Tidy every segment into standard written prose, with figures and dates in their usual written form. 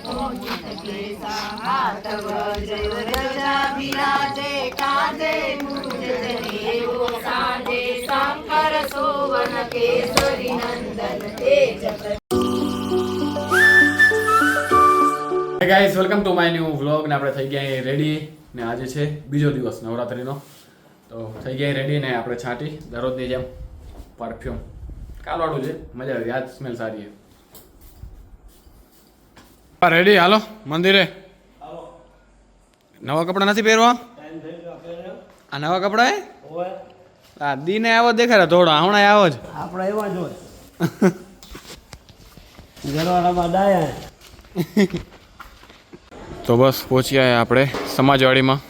હાથ વજ્ર ધજા બિરાજે કાંધે મુંજ જનેવો સાજે શંકર સોવન કેસરી નંદન તેજ Hey guys, welcome to my new vlog ને આપણે થઈ ગયા રેડી ને આજે છે બીજો દિવસ નવરાત્રીનો તો થઈ ગયા રેડી ને આપણે છાંટી દરરોજની જેમ પરફ્યુમ કાલવાળું છે મજા આવી આજ સ્મેલ સારી છે રેડી હાલો મંદિરે નવા કપડા નથી પહેરવા આ નવા કપડા હે આ દીને આવો દેખાડે થોડો હમણાં આવો જ આપણે એવા જ હોય ઘરવાળામાં ડાયા તો બસ પહોંચી આવ્યા આપણે સમાજવાડીમાં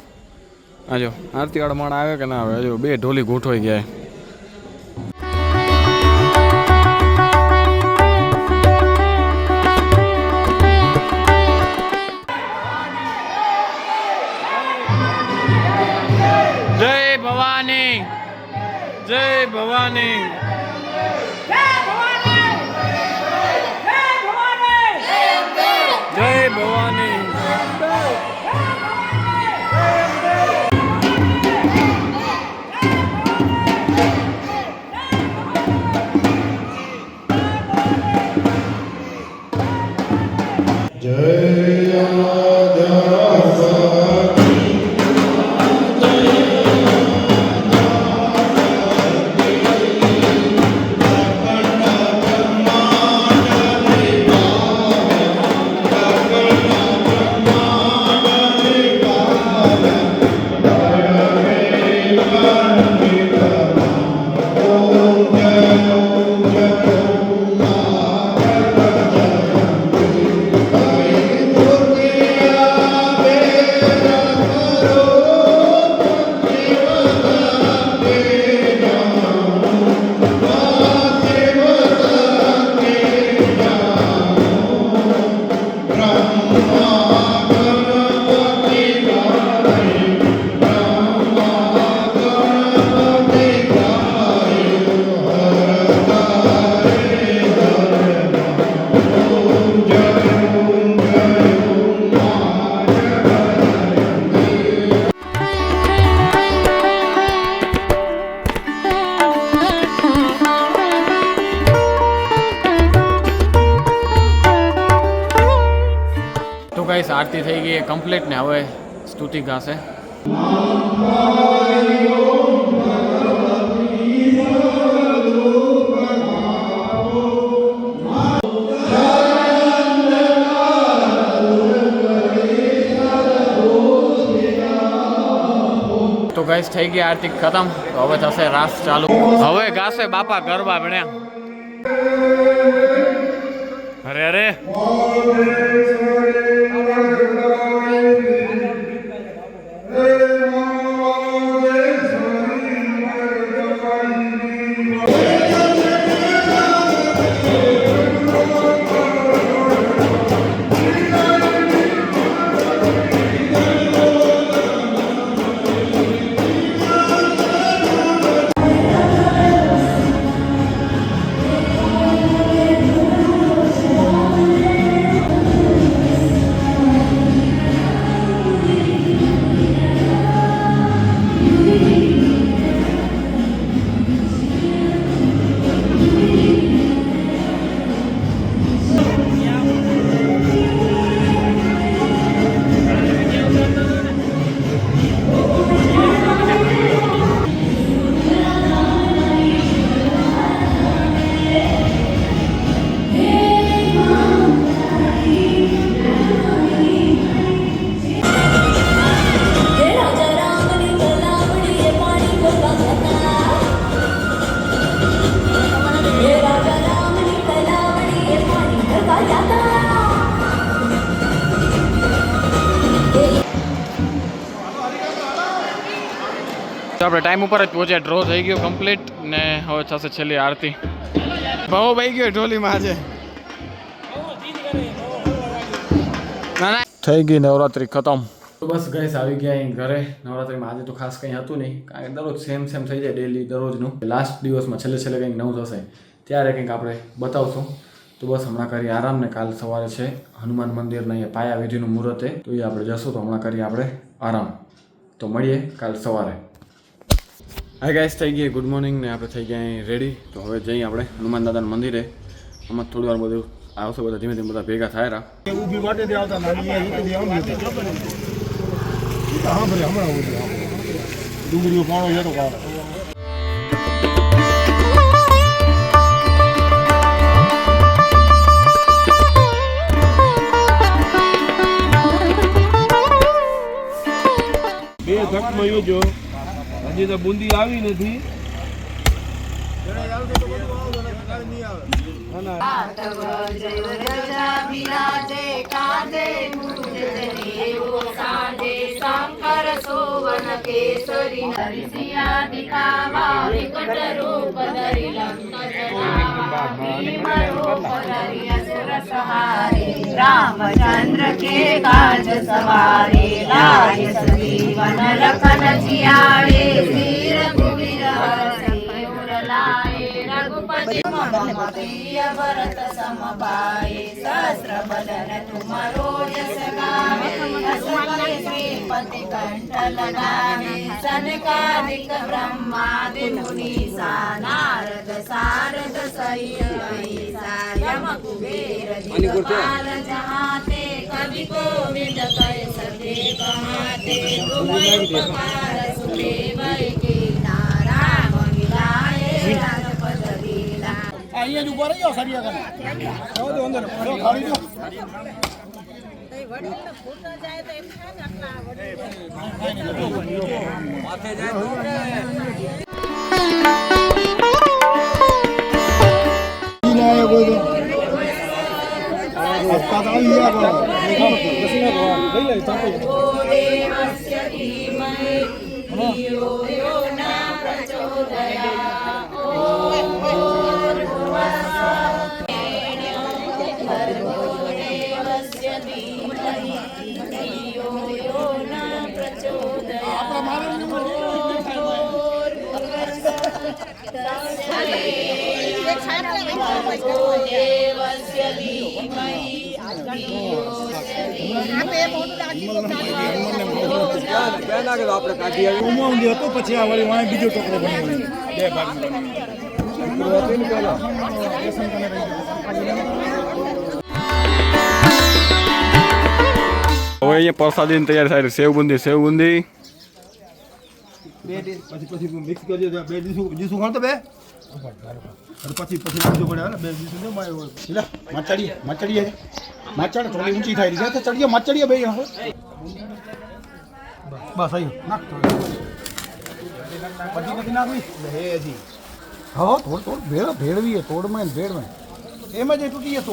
આજો આરતીવાળા માણ આવે કે ના આવે હજુ બે ઢોલી ગૂંઠવાઈ ગયા જય ભવાની જય ભવાની જય ભવાની ગાઈસ આરતી થઈ ગઈ કમ્પ્લીટ ને હવે સ્તુતિ ગાશે તો ગાઈસ થઈ ગઈ આરતી ખતમ તો હવે થશે રાસ ચાલુ હવે ગાશે બાપા ગરબા ભણ્યા અરે અરે આપણે ટાઈમ ઉપર જ પહોંચ્યા ડ્રો થઈ ગયો કમ્પ્લીટ ને હવે થશે છેલ્લી આરતી ભાવ ભાઈ ગયો ઢોલીમાં આજે થઈ ગઈ નવરાત્રી ખતમ તો બસ ગઈસ આવી ગયા અહીં ઘરે નવરાત્રીમાં આજે તો ખાસ કંઈ હતું નહીં કારણ કે દરરોજ સેમ થઈ જાય ડેલી દરરોજનું લાસ્ટ દિવસમાં છેલ્લે કંઈક નવું થશે ત્યારે કંઈક આપણે બતાવશું તો બસ હમણાં કરીએ આરામ ને કાલ સવારે છે હનુમાન મંદિરને અહીંયા પાયા વિધિનું મુહૂર્ત છે તો એ આપણે જશું તો હમણાં કરીએ આપણે આરામ તો મળીએ કાલ સવારે હાય ગાઈસ થઈ ગઈ ગુડ મોર્નિંગ ને આપણે થઈ ગયા રેડી તો હવે જઈએ આપણે હનુમાન દાદાના મંદિરે આમાં થોડી વાર બધું આવશે બધા ધીમે ધીમે બધા ભેગા થાય ઊભી માટે દે આવતા નાની હા ભલે હમણાં ડુંગળીઓ પાણો છે તો કાઢો બે ધકમાં યોજો હજી તો બુંદી આવી નથી શંકર સોવન કેસરી નરસિંહ દિખાવા વિકટ રૂપ ધરી रामचंद्र के काज सवारे लाय सजीवन लखन जियारे वीर कुबीर लाए रघुपति प्रिय भरत सम पाए सहस्र बदन तुम्हारो यश गावे असकल श्रीपति कंठ लगावे सनकादिक ब्रह्मादि मुनीसा नारद सारद सहिता यम कुबेर दिक्पाल जहाते कवि गोविंद कह सके कहाते तुम उपकार सुग्रीव की नारायण मिलाए राजपद लीला અહીંયા જ ઉભા રહી જાઓ સરિયા કરે જાઓ દે અંદર ખાલી દો માથે જાય આપણે કાઢી આવી હતો પછી આ વળી વાય બીજો ટોકરો બનાવ્યો બે ભાગમાં હવે અહીંયા પ્રસાદીની તૈયાર થાય સેવ બુંદી બે પછી મિક્સ કરી દે બે જીસું ખાતો બે પછી બીજો પડે બે જીસું દે માય લે મચડી થોડી ઊંચી થાય છે તો ચડીએ મચડીએ બે બસ આયો નાખ પછી નથી નાખવી હે હજી હા થોડ ભેળવીએ તોડમાં એમ જ તૂટીએ તો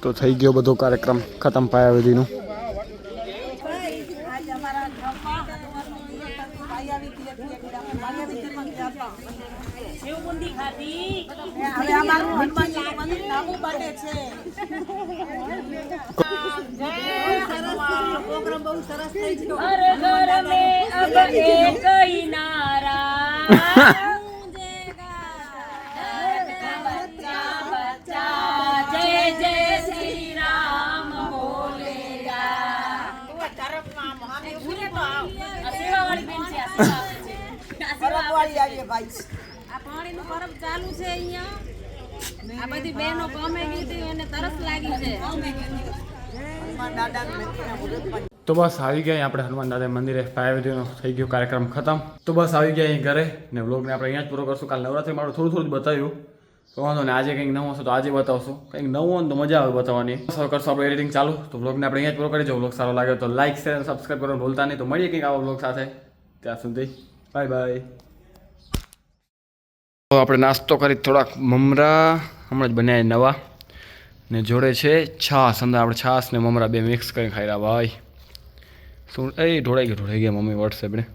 તો થઈ ગયો બધો કાર્યક્રમ ખતમ પાયા વિધિનું તો બસ આવી ગયા આપણે હનુમાન દાદા મંદિરે પાયા વિધિનો થઈ ગયો કાર્યક્રમ ખતમ તો બસ આવી ગયા અહીં ઘરે ને વ્લોગને આપણે અહીંયા જ પૂરો કરશું કાલ નવરાત્રી મારું થોડું બતાવ્યું તો વાંધો ને આજે કંઈક નવું હશે તો આજે બતાવશું કંઈક નવું હોય ને તો મજા આવે બતાવવાની સર કરશું આપણે એડિટિંગ ચાલુ તો વ્લોગને આપણે અહીંયા જ પૂરો કરી જો વ્લોગ સારો લાગે તો લાઈક શેર અને સબસ્ક્રાઈબ કરવાનું ભૂલતા નહીં તો મળીએ કંઈક આવા વ્લોગ સાથે ત્યાં સુધી બાય તો આપણે નાસ્તો કરી થોડાક મમરા હમણાં જ બનાવ્યા નવા ને જોડે છે છાશ. અંદર આપણે છાશ ને મમરા બે મિક્સ કરીને ખાઈ રહ્યા ભાઈ. શું એ ઢોળાઈ ગયા મમ્મી વોટ્સએપ ને